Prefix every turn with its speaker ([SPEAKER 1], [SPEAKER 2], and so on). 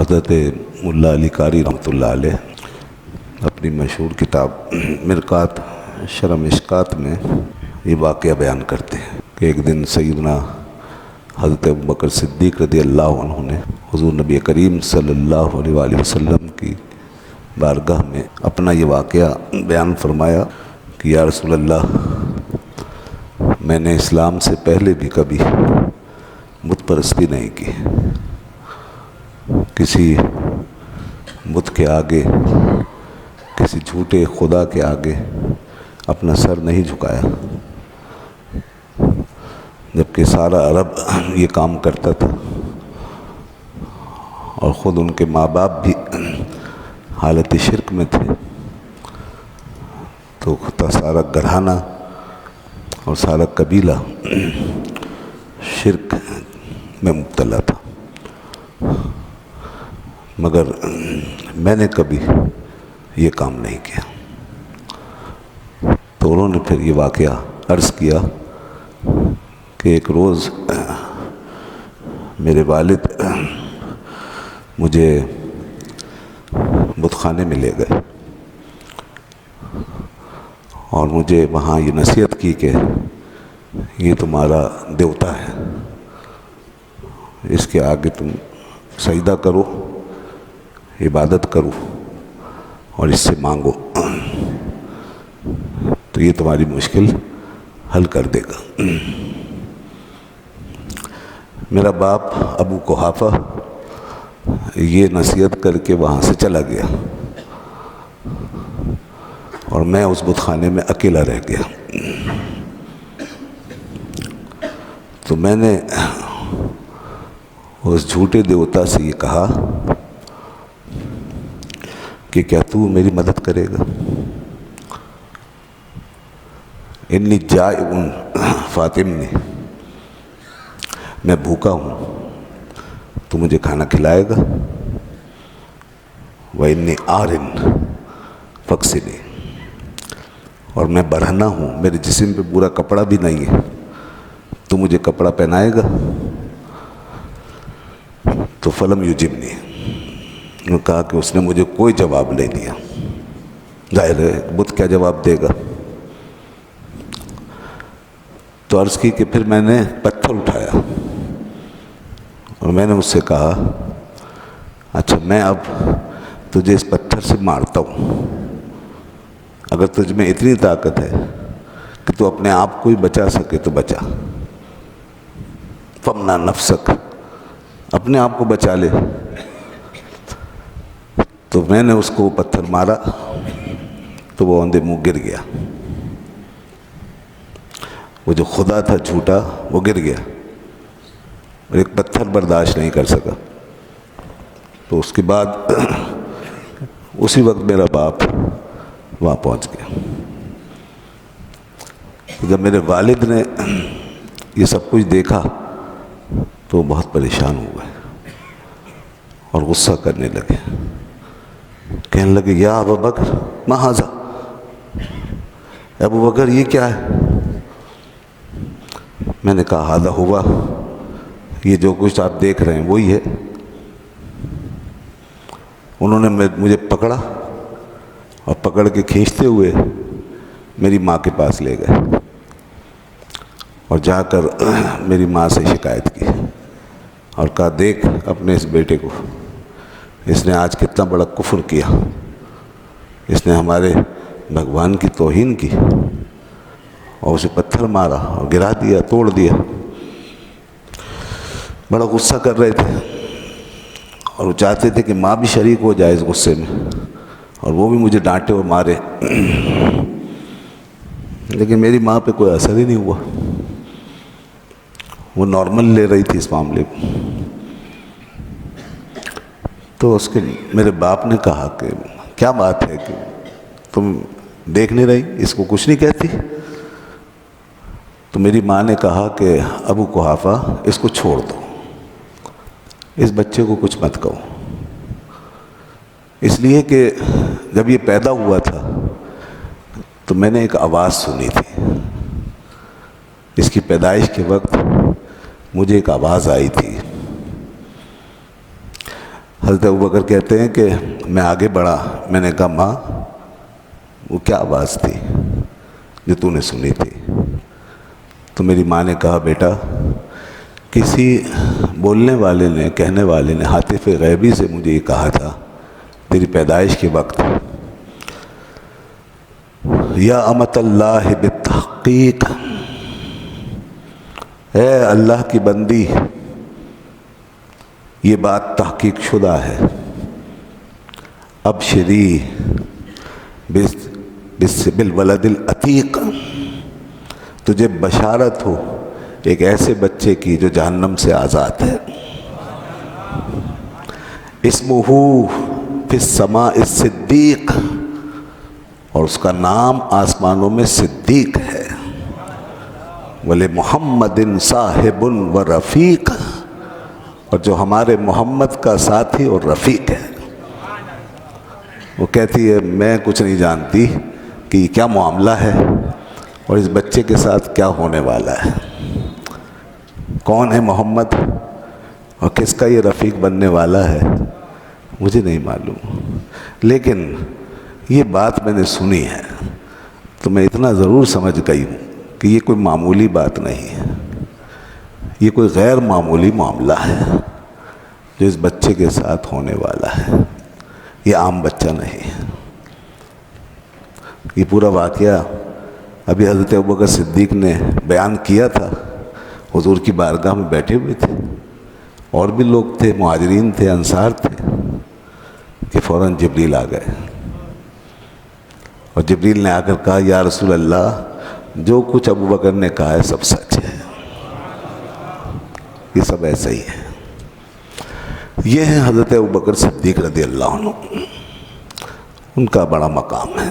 [SPEAKER 1] حضرت ملا علی قاری رحمۃ اللہ علیہ اپنی مشہور کتاب مرقات شرح مشکات میں یہ واقعہ بیان کرتے ہیں کہ ایک دن سیدنا حضرت ابوبکر صدیق رضی اللہ عنہ نے حضور نبی کریم صلی اللہ علیہ وآلہ وسلم کی بارگاہ میں اپنا یہ واقعہ بیان فرمایا کہ یا رسول اللہ، میں نے اسلام سے پہلے بھی کبھی بت پرستی نہیں کی، کسی بت کے آگے، کسی جھوٹے خدا کے آگے اپنا سر نہیں جھکایا، جبکہ سارا عرب یہ کام کرتا تھا اور خود ان کے ماں باپ بھی حالت شرک میں تھے، تو سارا گھرانہ اور سارا قبیلہ شرک میں مبتلا تھا، مگر میں نے کبھی یہ کام نہیں کیا۔ تو انہوں نے پھر یہ واقعہ عرض کیا کہ ایک روز میرے والد مجھے بت خانے میں لے گئے اور مجھے وہاں یہ نصیحت کی کہ یہ تمہارا دیوتا ہے، اس کے آگے تم سجدہ کرو، عبادت کرو اور اس سے مانگو، تو یہ تمہاری مشکل حل کر دے گا۔ میرا باپ ابو قحافہ یہ نصیحت کر کے وہاں سے چلا گیا اور میں اس بت خانے میں اکیلا رہ گیا۔ تو میں نے اس جھوٹے دیوتا سے یہ کہا کہ کیا تو میری مدد کرے گا؟ انی جائع فاطمنی، میں بھوکا ہوں، تو مجھے کھانا کھلائے گا؟ وانی عار فاکسنی، اور میں برہنہ ہوں، میرے جسم پہ پورا کپڑا بھی نہیں ہے، تو مجھے کپڑا پہنائے گا؟ تو فلم یجبنی، انہوں نے کہا کہ اس نے مجھے کوئی جواب نہیں دیا۔ ظاہر ہے بت کیا جواب دے گا؟ تو عرض کی کہ پھر میں نے پتھر اٹھایا اور میں نے اس سے کہا اچھا میں اب تجھے اس پتھر سے مارتا ہوں، اگر تجھ میں اتنی طاقت ہے کہ تو اپنے آپ کو ہی بچا سکے تو بچا، فمنا نفسک، اپنے آپ کو بچا لے۔ تو میں نے اس کو پتھر مارا تو وہ اوندے منہ گر گیا، وہ جو خدا تھا جھوٹا وہ گر گیا اور ایک پتھر برداشت نہیں کر سکا۔ تو اس کے بعد اسی وقت میرا باپ وہاں پہنچ گیا۔ جب میرے والد نے یہ سب کچھ دیکھا تو وہ بہت پریشان ہوئے اور غصہ کرنے لگے، کہنے لگے یا ابا بکر ما ھذا، ابو بکر یہ کیا ہے؟ میں نے کہا ھذا ہوا، یہ جو کچھ آپ دیکھ رہے ہیں وہی ہے۔ انہوں نے مجھے پکڑا اور پکڑ کے کھینچتے ہوئے میری ماں کے پاس لے گئے اور جا کر میری ماں سے شکایت کی اور کہا دیکھ اپنے اس بیٹے کو، اس نے آج کتنا بڑا کفر کیا، اس نے ہمارے بھگوان کی توہین کی اور اسے پتھر مارا اور گرا دیا، توڑ دیا۔ بڑا غصہ کر رہے تھے اور وہ چاہتے تھے کہ ماں بھی شریک ہو جائے اس غصے میں اور وہ بھی مجھے ڈانٹے اور مارے، لیکن میری ماں پہ کوئی اثر ہی نہیں ہوا، وہ نارمل لے رہی تھی اس معاملے کو۔ تو میرے باپ نے کہا کہ کیا بات ہے کہ تم دیکھ نہیں رہی، اس کو کچھ نہیں کہتی؟ تو میری ماں نے کہا کہ ابو قحافہ اس کو چھوڑ دو، اس بچے کو کچھ مت کہو، اس لیے کہ جب یہ پیدا ہوا تھا تو میں نے ایک آواز سنی تھی، اس کی پیدائش کے وقت مجھے ایک آواز آئی تھی، حضرت ابوبکر کہتے ہیں کہ میں آگے بڑھا، میں نے کہا ماں وہ کیا آواز تھی جو تو نے سنی تھی؟ تو میری ماں نے کہا بیٹا کسی بولنے والے نے، کہنے والے نے ہاتف غیبی سے مجھے یہ کہا تھا تیری پیدائش کے وقت، یا امت اللہ بالتحقیق، اے اللہ کی بندی یہ بات تحقیق شدہ ہے، ابشری بالولد العتیق، تجھے بشارت ہو ایک ایسے بچے کی جو جہنم سے آزاد ہے، اسمہ فی السماء الصدیق، اور اس کا نام آسمانوں میں صدیق ہے، وَلِمُحَمَّدٍ صَاحِبٌ وَرَفِیق، اور جو ہمارے محمد کا ساتھی اور رفیق ہے۔ وہ کہتی ہے میں کچھ نہیں جانتی کہ یہ کیا معاملہ ہے اور اس بچے کے ساتھ کیا ہونے والا ہے، کون ہے محمد اور کس کا یہ رفیق بننے والا ہے، مجھے نہیں معلوم، لیکن یہ بات میں نے سنی ہے تو میں اتنا ضرور سمجھ گئی ہوں کہ یہ کوئی معمولی بات نہیں ہے، یہ کوئی غیر معمولی معاملہ ہے جو اس بچے کے ساتھ ہونے والا ہے، یہ عام بچہ نہیں ہے۔ یہ پورا واقعہ ابھی حضرت ابوبکر صدیق نے بیان کیا تھا، حضور کی بارگاہ میں بیٹھے ہوئے تھے، اور بھی لوگ تھے، مہاجرین تھے، انصار تھے، کہ فوراً جبریل آ گئے، اور جبریل نے آ کر کہا یا رسول اللہ جو کچھ ابوبکر نے کہا ہے سب سچ ہے، یہ سب ایسا ہی ہے۔ یہ ہے حضرت ابوبکر صدیق رضی اللہ عنہ، ان کا بڑا مقام ہے۔